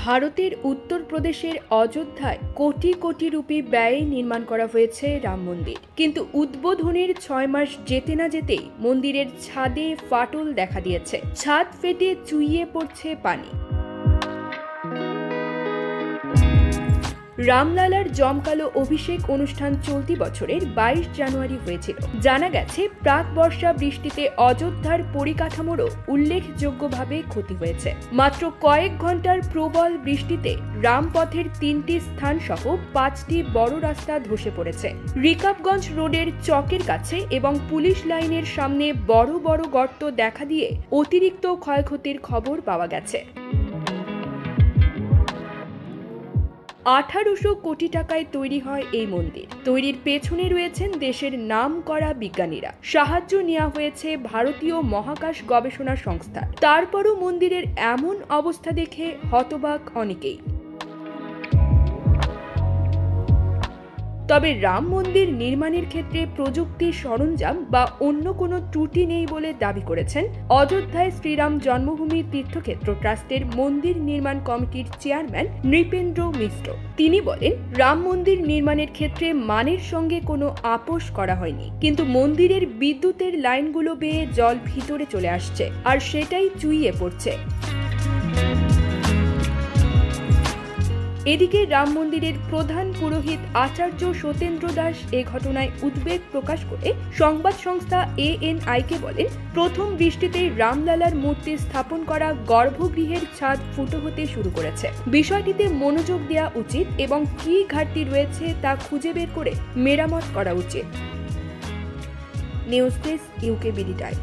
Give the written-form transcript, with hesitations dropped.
ভারতের উত্তরপ্রদেশের অযোধ্যায় কোটি কোটি রুপি ব্যয়ে নির্মাণ করা হয়েছে রাম মন্দির। কিন্তু উদ্বোধনের 6 মাস যেতে না যেতেই মন্দিরের ছাদে ফাটল দেখা দিয়েছে। ছাদ ফেটে চুইয়ে পড়ছে পানি। রামলালার জমকালো অভিষেক অনুষ্ঠান চলতি বছরের 22 জানুয়ারি হয়েছিল। জানা গেছে, প্রাক বর্ষা বৃষ্টিতে অযোধ্যার পরিকাঠামোরও উল্লেখযোগ্যভাবে ক্ষতি হয়েছে। মাত্র কয়েক ঘন্টার প্রবল বৃষ্টিতে রামপথের 3টি স্থান সহ 5টি বড় রাস্তা ধসে পড়েছে। রিকাবগঞ্জ রোডের চকের কাছে এবং পুলিশ লাইনের সামনে বড় বড় গর্ত দেখা দিয়ে অতিরিক্ত ক্ষয়ক্ষতির খবর পাওয়া গেছে। 1800 কোটি টাকায় তৈরি হয় এই মন্দির। তৈরির পেছনে রয়েছেন দেশের নামকরা বিজ্ঞানীরা। সাহায্য নেওয়া হয়েছে ভারতীয় মহাকাশ গবেষণা সংস্থার। তারপরও মন্দিরের এমন অবস্থা দেখে হতবাক অনেকেই। তবে রাম মন্দির নির্মাণের ক্ষেত্রে প্রযুক্তি সরঞ্জাম বা অন্য কোনো ত্রুটি নেই বলে দাবি করেছেন অযোধ্যায় শ্রীরাম জন্মভূমি তীর্থক্ষেত্র ট্রাস্টের মন্দির নির্মাণ কমিটির চেয়ারম্যান নৃপেন্দ্র মিশ্র। তিনি বলেন, রাম মন্দির নির্মাণের ক্ষেত্রে মানের সঙ্গে কোনো আপোষ করা হয়নি, কিন্তু মন্দিরের বিদ্যুতের লাইনগুলো বেয়ে জল ভিতরে চলে আসছে আর সেটাই চুইয়ে পড়ছে। এদিকে রাম মন্দিরের প্রধান পুরোহিত আচার্য সত্যেন্দ্র দাস এ ঘটনায় উদ্বেগ প্রকাশ করে সংবাদ সংস্থা ANI-কে বলেন, প্রথম বৃষ্টিতেই রামলালার মূর্তি স্থাপন করা গর্ভগৃহের ছাদ ফুটো হতে শুরু করেছে। বিষয়টিতে মনোযোগ দেওয়া উচিত এবং কী ঘাটতি রয়েছে তা খুঁজে বের করে মেরামত করা উচিত। News desk UKBD time.